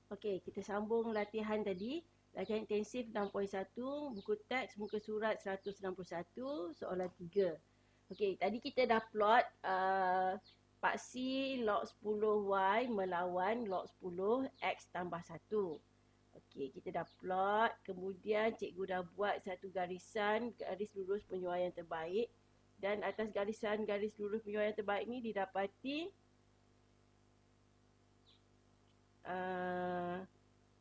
Okey, kita sambung latihan tadi. Latihan intensif 6.1, buku teks, muka surat 161, soalan 3. Okey, tadi kita dah plot paksi log 10Y melawan log 10 X tambah 1. Okey, kita dah plot. Kemudian cikgu dah buat satu garisan, garis lurus penyuaian terbaik. Dan atas garisan garis lurus penyuaian terbaik ni didapati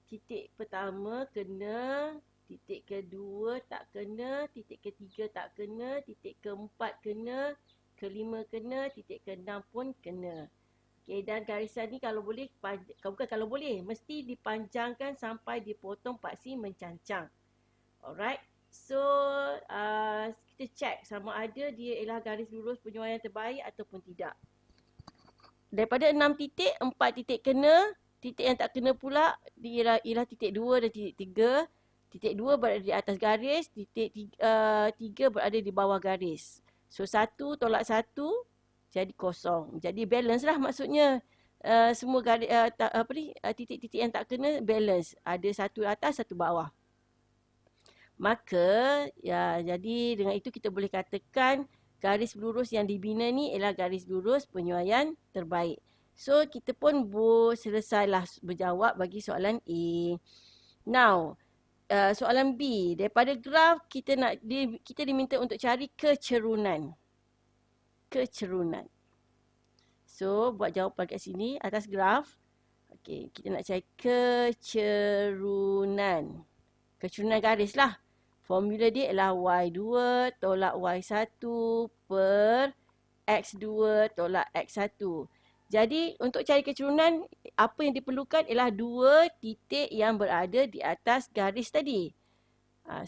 titik pertama kena, titik kedua tak kena, titik ketiga tak kena, titik keempat kena, kelima kena, titik keenam pun kena. Okey, dan garisan ni kalau boleh, bukan kalau boleh, mesti dipanjangkan sampai dipotong paksi mencancang. Alright. So, kita check sama ada dia ialah garis lurus penyuaian terbaik ataupun tidak. Daripada 6 titik, 4 titik kena, titik yang tak kena pula dia ialah titik 2 dan titik 3. Titik 2 berada di atas garis, titik 3 berada di bawah garis. So 1 tolak 1 jadi kosong. Jadi balance lah maksudnya. Semua garis titik-titik yang tak kena balance. Ada satu atas, satu bawah. Maka ya, jadi dengan itu kita boleh katakan garis lurus yang dibina ni ialah garis lurus penyuaian terbaik. So kita pun selesailah berjawab bagi soalan A. Now, soalan B. Daripada graf kita diminta untuk cari kecerunan. Kecerunan. So buat jawapan kat sini atas graf. Okey, kita nak cari kecerunan. Kecerunan garis lah. Formula dia ialah Y2 tolak Y1 per X2 tolak X1. Jadi untuk cari kecerunan, apa yang diperlukan ialah dua titik yang berada di atas garis tadi.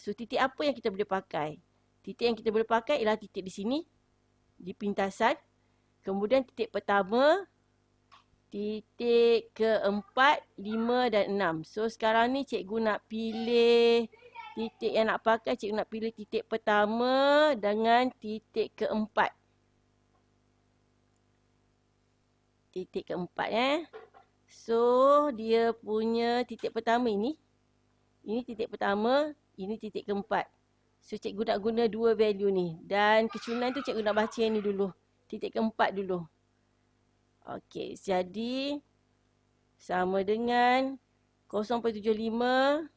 So titik apa yang kita boleh pakai? Titik yang kita boleh pakai ialah titik di sini, di pintasan. Kemudian titik pertama, titik keempat, 5 dan 6. So sekarang ni cikgu nak pilih titik yang nak pakai, cikgu nak pilih titik pertama dengan titik keempat. Titik keempat So dia punya titik pertama ini titik pertama, ini titik keempat. So cikgu nak guna dua value ni. Dan kecerunan tu cikgu nak baca yang ni dulu. Titik keempat dulu. Okey, jadi sama dengan 0.75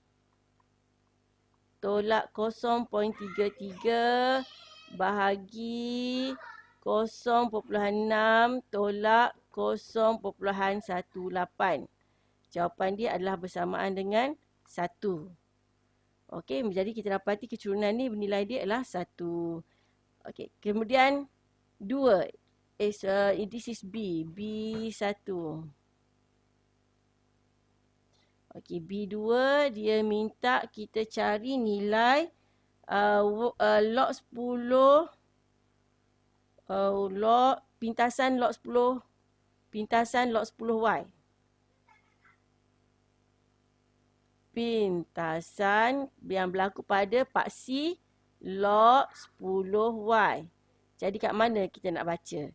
tolak 0.33 bahagi 0.6 tolak 0.18. Jawapan dia adalah bersamaan dengan 1. Okey, jadi kita dapati kecerunan ni nilai dia adalah 1. Okey, kemudian 2. This is B. B1. Okey, B2 dia minta kita cari nilai log 10 pintasan log 10Y. Pintasan yang berlaku pada paksi log 10Y. Jadi kat mana kita nak baca?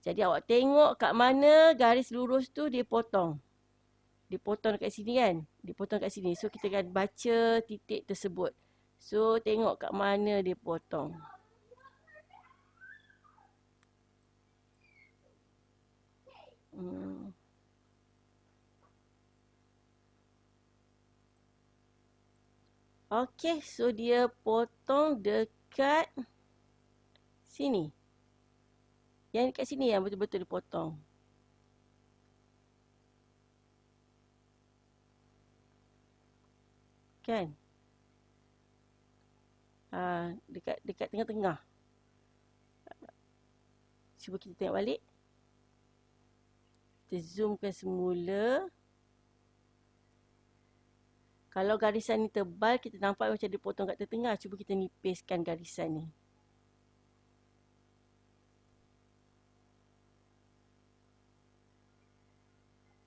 Jadi awak tengok kat mana garis lurus tu dia potong. Dipotong dekat sini kan? Dipotong kat sini. So, kita akan baca titik tersebut. So, tengok kat mana dia potong. Okey, so dia potong dekat sini. Yang dekat sini yang betul-betul dipotong. Kan? Dekat tengah-tengah. Cuba kita tengok balik. Kita zoomkan semula. Kalau garisan ni tebal, kita nampak macam dia potong kat tengah. Cuba kita nipiskan garisan ni.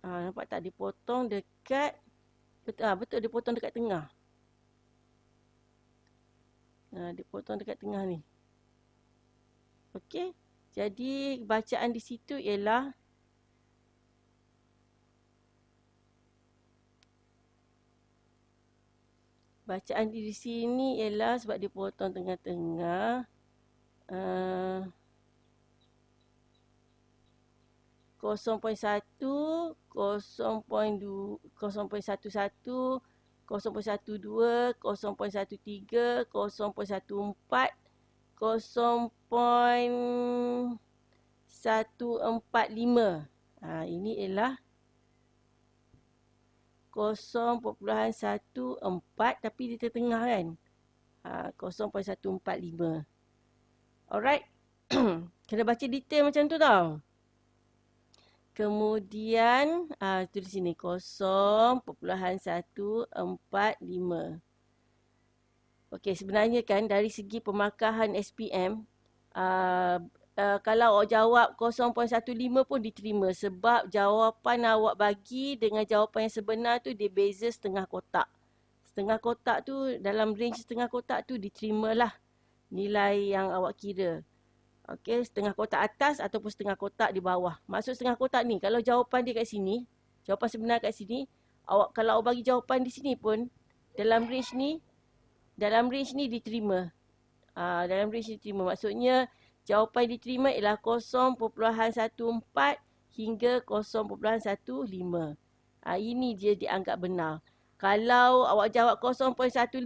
Nampak tak? Dia potong dekat... Betul, dia potong dekat tengah. Dia potong dekat tengah ni. Okey. Jadi, bacaan di situ ialah Bacaan di sini ialah sebab dia potong tengah-tengah. 0.1, 0.2, 0.11, 0.12, 0.13, 0.14, 0.145. Ini ialah 0.14 tapi di tengah kan. 0.145. Alright. Kena baca detail macam tu tau. Kemudian, tu di sini 0.145. Okey, sebenarnya kan dari segi pemarkahan SPM, kalau awak jawab 0.15 pun diterima sebab jawapan awak bagi dengan jawapan yang sebenar tu dia beza setengah kotak. Setengah kotak tu, dalam range setengah kotak tu diterimalah nilai yang awak kira. Okey, setengah kotak atas ataupun setengah kotak di bawah. Maksud setengah kotak ni, kalau jawapan dia kat sini, jawapan sebenar kat sini, kalau awak bagi jawapan di sini pun, dalam range ni diterima. Dalam range diterima. Maksudnya, jawapan diterima ialah 0.14 hingga 0.15. Ini dia dianggap benar. Kalau awak jawab 0.155,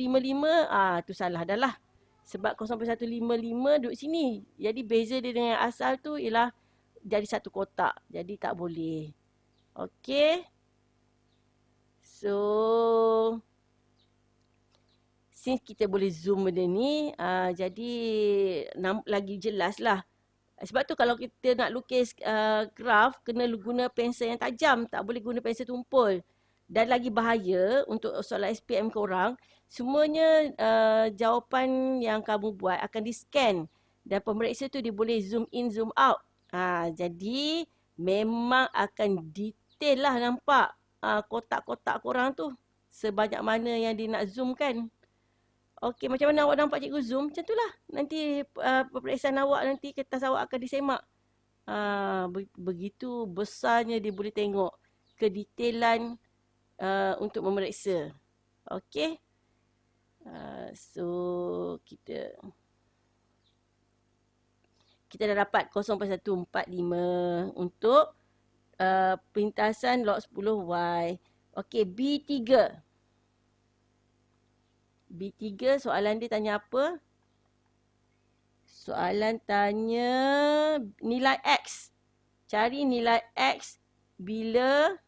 tu salah dah lah. Sebab 0.155 duduk sini. Jadi beza dia dengan asal tu ialah jadi satu kotak. Jadi tak boleh. Okey. So, since kita boleh zoom benda ni, jadi lagi jelas lah. Sebab tu kalau kita nak lukis graf, kena guna pensel yang tajam. Tak boleh guna pensel tumpul. Dan lagi bahaya untuk soalan SPM korang, semuanya jawapan yang kamu buat akan di-scan. Dan pemeriksa tu dia boleh zoom in, zoom out. Jadi memang akan detail lah nampak kotak-kotak korang tu. Sebanyak mana yang dia nak zoom kan. Okey, macam mana awak nampak cikgu zoom? Macam itulah. Nanti peperiksaan awak nanti kertas awak akan disemak. Begitu besarnya dia boleh tengok kedetailan untuk memeriksa. Okey. So, kita dah dapat 0.145 untuk pintasan log 10Y. Okey, B3. B3 soalan dia tanya apa? Soalan tanya nilai X. Cari nilai X bila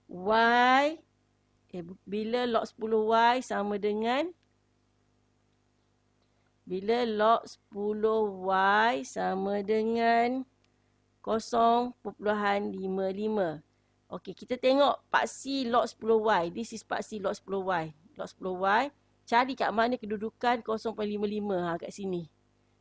Y bila log 10Y sama dengan log 10Y sama dengan 0.55. Okey, kita tengok paksi log 10Y. This is paksi log 10Y. Log 10Y. Cari kat mana kedudukan 0.55 kat sini.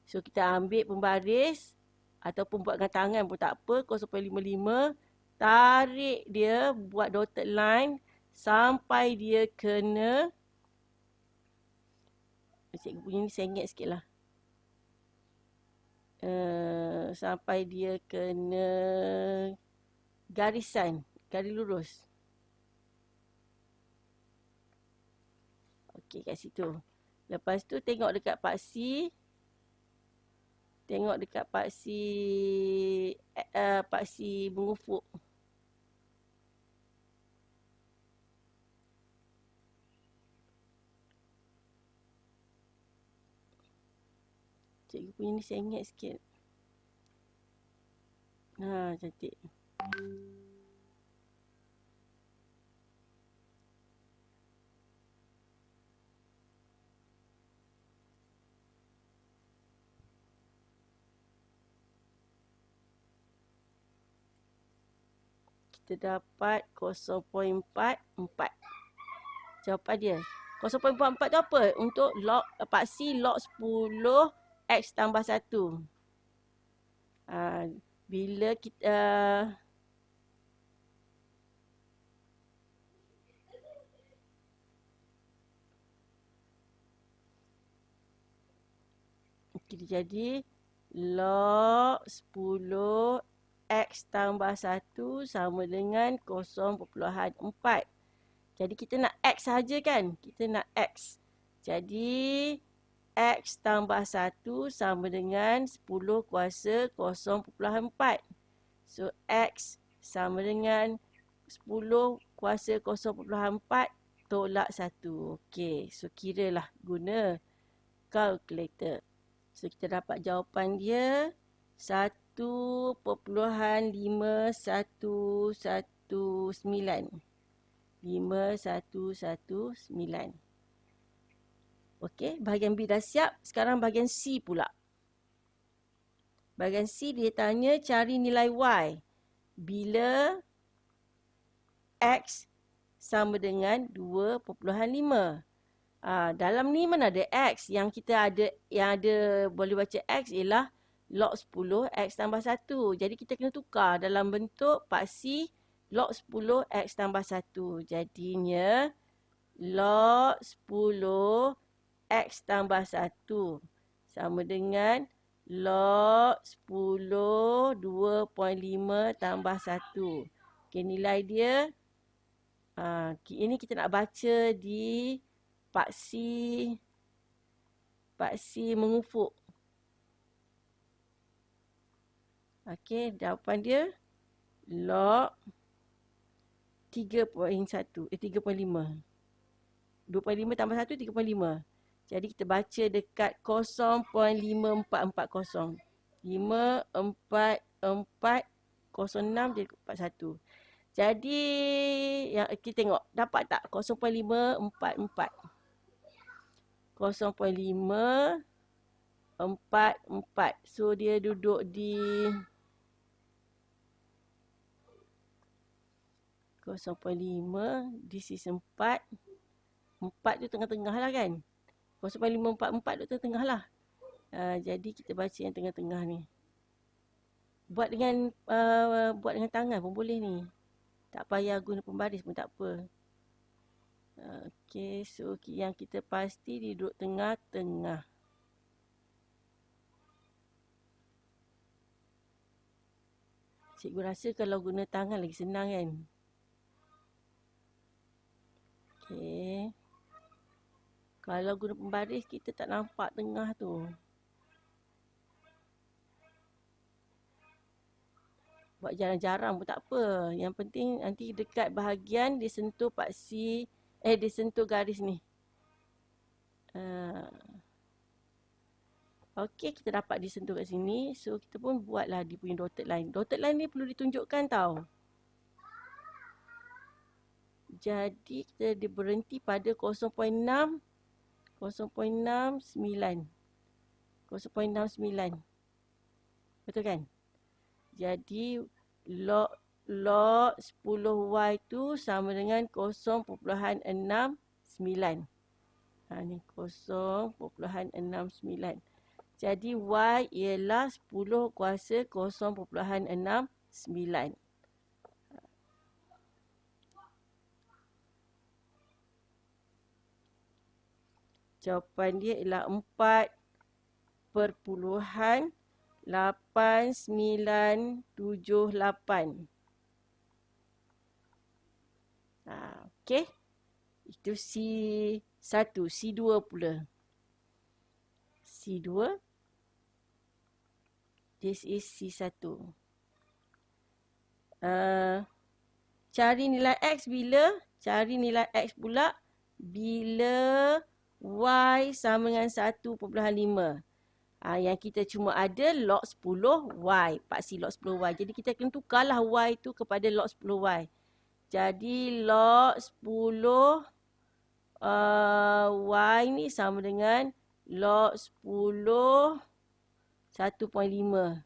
So, kita ambil pembaris ataupun buat dengan tangan pun tak apa. 0.55. Tarik dia, buat dotted line sampai dia kena. Cikgu punya ni sengit sikit lah. Sampai dia kena garisan, garis lurus. Okey, kat situ. Lepas tu tengok dekat paksi. Tengok dekat paksi mengufuk. Cikgu punya ni sengit sikit. Cantik. Kita dapat 0.44. Jawapan dia. 0.44 tu apa? Untuk paksi log 10 X tambah 1. Bila kita jadi log 10 X tambah 1 sama dengan 0.4. Jadi kita nak X saja kan? Kita nak X. Jadi X tambah 1 sama dengan 10 kuasa 0.4. So X sama dengan 10 kuasa 0.4 tolak 1. Okey, so kiralah guna kalkulator. So kita dapat jawapan dia 1.5119. 5119. Okey, bahagian B dah siap. Sekarang bahagian C pula. Bahagian C dia tanya cari nilai Y bila X sama dengan 2.5. Dalam ni mana ada X? Yang kita ada, boleh baca X ialah log 10 X tambah 1. Jadi kita kena tukar dalam bentuk paksi log 10 X tambah 1. Jadinya log 10 X tambah 1 sama dengan log 10 2.5 tambah 1. Okay, nilai dia, ini kita nak baca di paksi mengufuk. Okey, jawapan dia log 3.1, 3.5. 2.5 tambah 1, 3.5. Jadi kita baca dekat 0.5440. 54406 jadi 41. Jadi yang kita tengok dapat tak 0.544. 0.544. So dia duduk di 0.5, this is 4. 4 tu tengah-tengah lah kan. 0.544 tu tengah lah. Jadi kita baca yang tengah-tengah ni. Buat dengan tangan pun boleh ni. Tak payah guna pembaris pun tak apa. Okey, so yang kita pasti dia duduk tengah-tengah. Cikgu rasa kalau guna tangan lagi senang kan. Okey. Kalau guna pembaris kita tak nampak tengah tu. Buat jarang-jarang pun tak apa. Yang penting nanti dekat bahagian dia sentuh paksi, dia sentuh garis ni. Okey, kita dapat disentuh kat sini. So kita pun buatlah dia punya dotted line. Dotted line ni perlu ditunjukkan tau. Jadi kita berhenti pada 0.69. 0.69. Betul kan? Jadi log 10Y tu sama dengan 0.69. Ni 0.69. Jadi Y ialah 10 kuasa 0.69. Jawapan dia ialah 4.8978. Okey. Itu C1. C2 pula. C2. This is C1. Cari nilai X bila? Cari nilai X pula bila Y sama dengan 1.5. Yang kita cuma ada log 10Y. Paksi log 10Y. Jadi kita kena tukarlah Y tu kepada log 10Y. Jadi log 10 Y ni sama dengan log 10 1.5.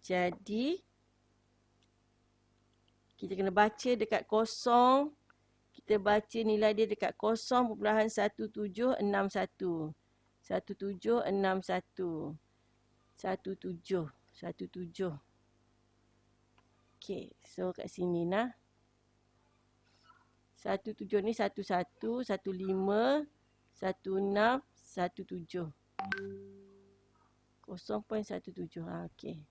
Jadi kita kena baca dekat kosong. Kita baca nilai dia dekat 0.1761. 1761. 17. Okey, so kat sini nah. 17 ni 11, 15, 16, 17. 0.17. Okey.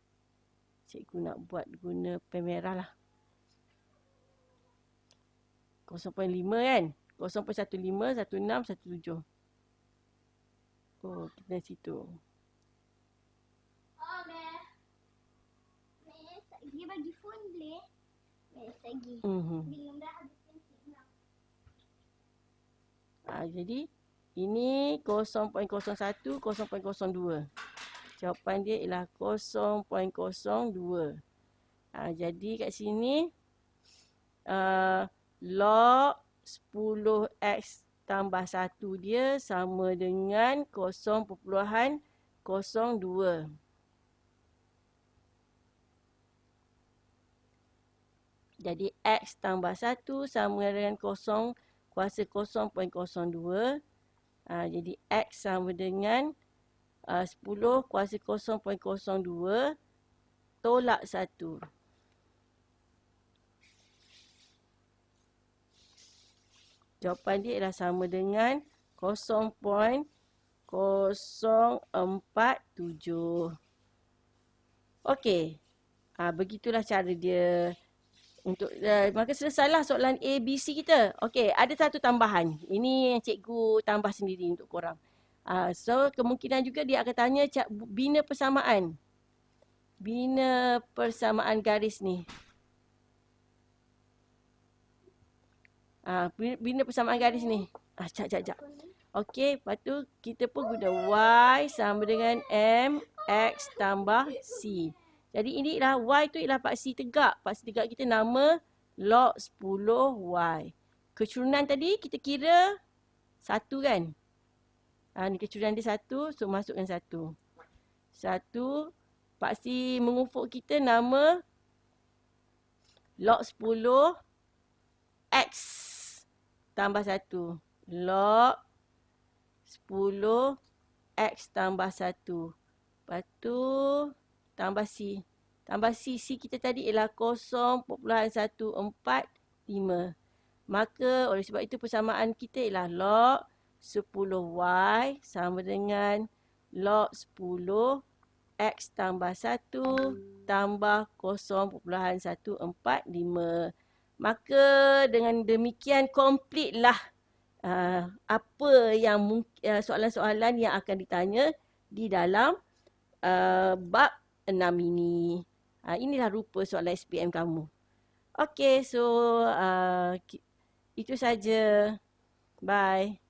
Cikgu nak buat guna pen merah lah. 0.5 kan? 0.15, 16, 17. Oh, kita dari situ. Oh, dia bagi phone boleh? Lagi. Bila dah habis pensel lah. Jadi, ini 0.01, 0.02. Jawapan dia ialah 0.02. Jadi kat sini, log 10x tambah 1 dia sama dengan 0.02. Jadi x tambah 1 sama dengan 0 kuasa 0.02. Jadi x sama dengan 10 kuasa 0.02 tolak 1. Jawapan dia ialah sama dengan 0.047. Okey. Begitulah cara dia. Maka selesailah soalan A, B, C kita. Okey, ada satu tambahan. Ini yang cikgu tambah sendiri untuk korang. So, kemungkinan juga dia akan tanya bina persamaan. Bina persamaan garis ni. Bina persamaan garis ni. Sekejap. Okey, lepas tu kita pun guna Y sama dengan MX tambah C. Jadi ini ialah Y tu ialah paksi tegak. Paksi tegak kita nama log 10Y. Kecurunan tadi kita kira 1 kan? Ni kecurunan dia 1, so masukkan 1. 1, paksi mengufuk kita nama log 10 X tambah 1. Log 10 X tambah 1. Lepas tu tambah C. Tambah C kita tadi ialah 0.145. Maka oleh sebab itu persamaan kita ialah log 10Y sama dengan log 10 X tambah 1 tambah 0.145. Maka dengan demikian komplitlah apa yang soalan-soalan yang akan ditanya di dalam bab 6 ini. Inilah rupa soalan SPM kamu. Okey, so itu saja. Bye.